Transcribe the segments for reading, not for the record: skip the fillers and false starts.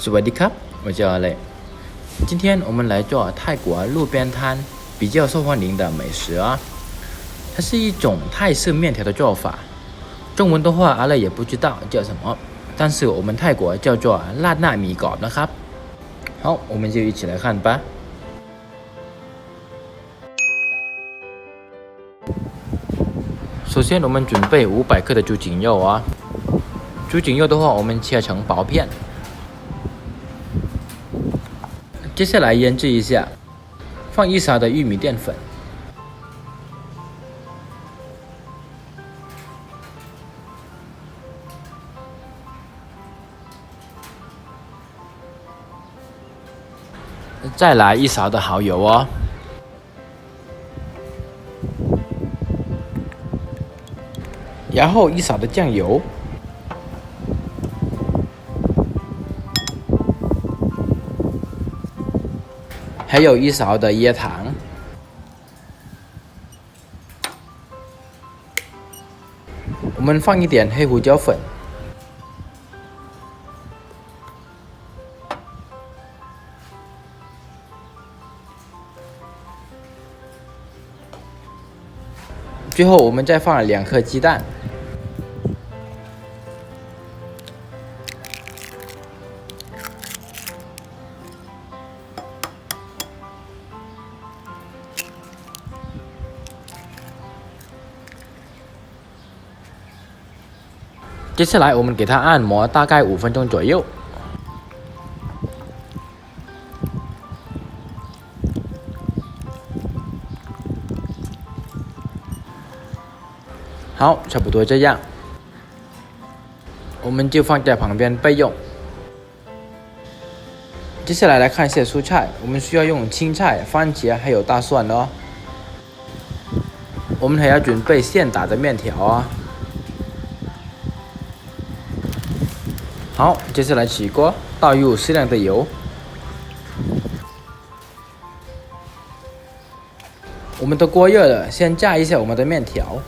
สวัสดีครับ我叫阿磊。今天我们来做泰国路边摊比较受欢迎的美食啊，它是一种泰式面条的做法。中文的话，阿磊也不知道叫什么，但是我们泰国叫做辣纳米กรอบนะครับ。好，我们就一起来看吧。首先，我们准备500克的猪颈肉啊。猪颈肉的话，我们切成薄片。接下来腌制一下，放1勺的玉米淀粉，再来1勺的蚝油哦，然后1勺的酱油，还有1勺的椰糖，我们放一点黑胡椒粉，最后我们再放了2颗鸡蛋。接下来我们给它按摩大概5分钟左右。好，差不多这样，我们就放在旁边备用。接下来看一些蔬菜，我们需要用青菜、番茄还有大蒜哦。我们还要准备现打的面条啊。好，接下来起锅，倒入适量的油。我们的锅热了，先炸一下我们的面条。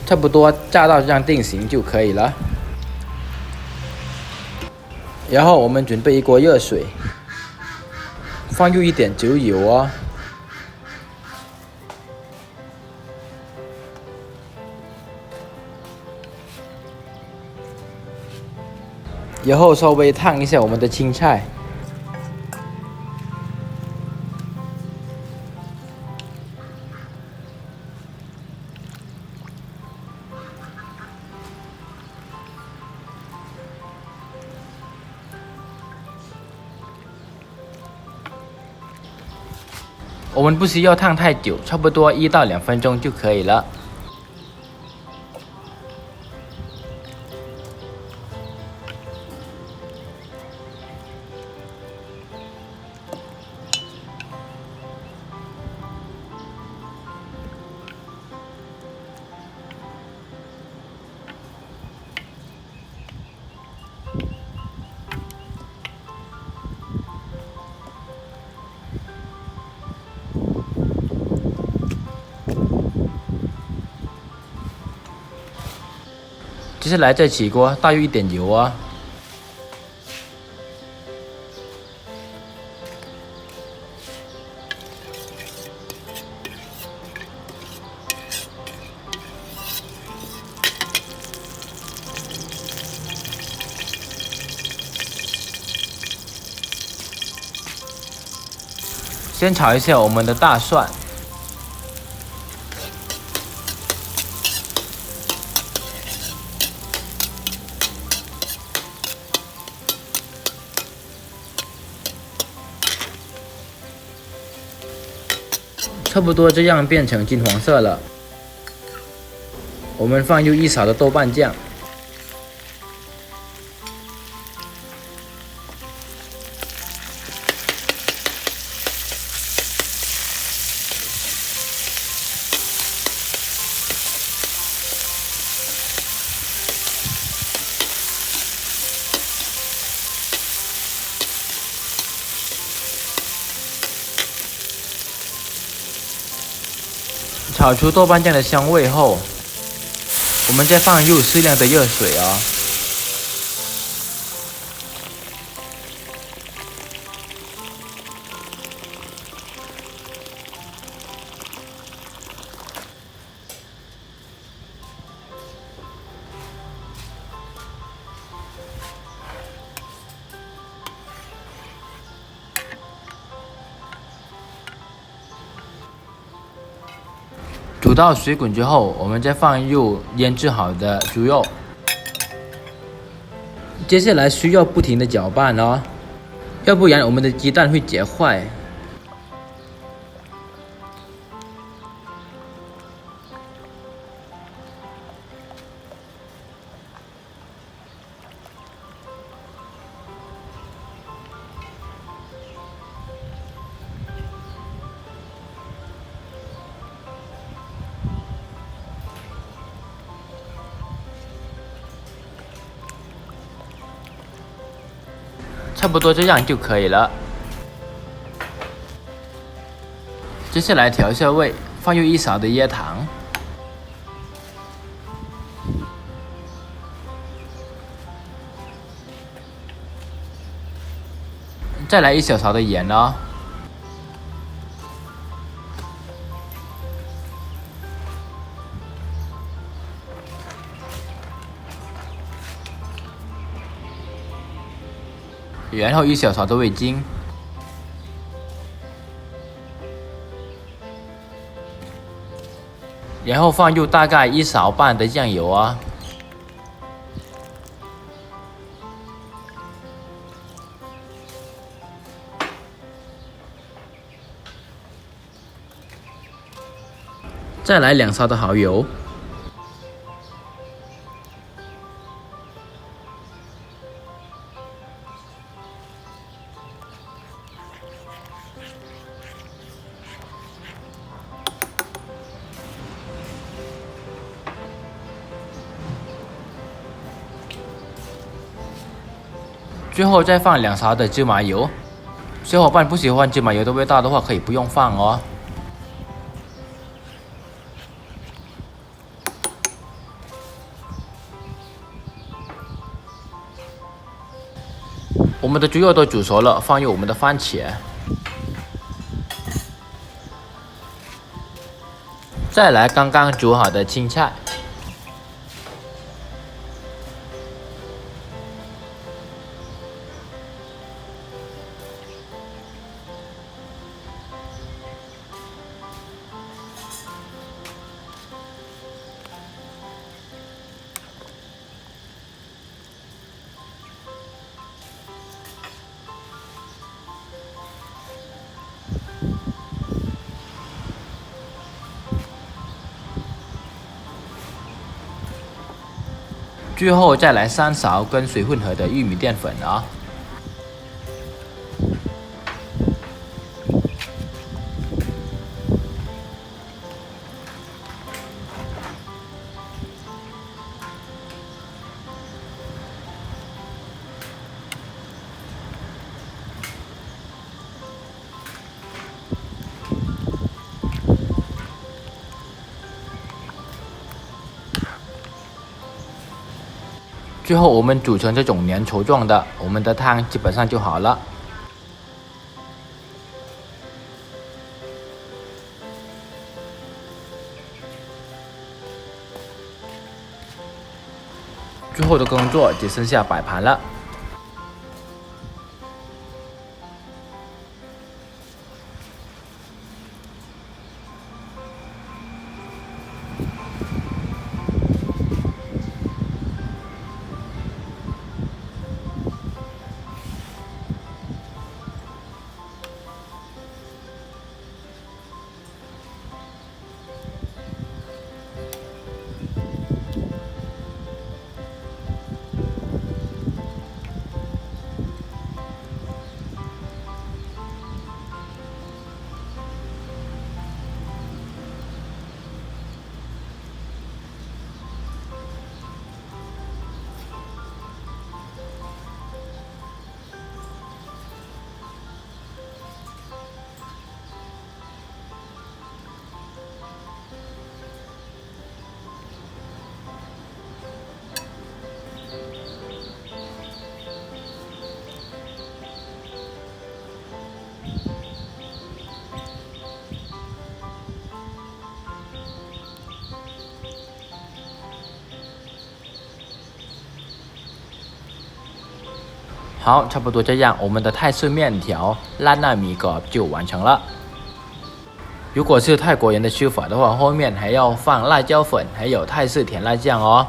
差不多炸到这样定型就可以了。然后我们准备一锅热水，放入一点猪油哦，然后稍微烫一下我们的青菜。我们不需要烫太久，差不多1到2分钟就可以了。接下来再起锅，倒入一点油啊，先炒一下我们的大蒜，差不多这样变成金黄色了。我们放入1勺的豆瓣酱，炒出豆瓣酱的香味后，我们再放入适量的热水哦。煮到水滚之后，我们再放入腌制好的猪肉。接下来需要不停的搅拌哦，要不然我们的鸡蛋会结坏。差不多这样就可以了。接下来调一下味，放入1勺的椰糖，再来1小勺的盐哦。然后1小勺的味精，然后放入大概1勺半的酱油啊，再来2勺的蚝油。最后再放2勺的芝麻油，小伙伴不喜欢芝麻油的味道的话，可以不用放哦。我们的猪肉都煮熟了，放入我们的番茄，再来刚刚煮好的青菜。最后再来3勺跟水混合的玉米淀粉啊。最后我们煮成这种粘稠状的，我们的汤基本上就好了。最后的工作只剩下摆盘了。好，差不多这样，我们的泰式面条辣糯米糕就完成了。如果是泰国人的吃法的话，后面还要放辣椒粉，还有泰式甜辣酱哦。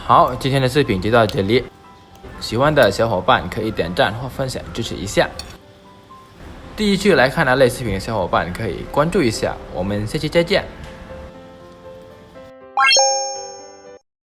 好，今天的视频就到这里，喜欢的小伙伴可以点赞或分享支持一下。第一次来看那类视频的小伙伴可以关注一下，我们下期再见。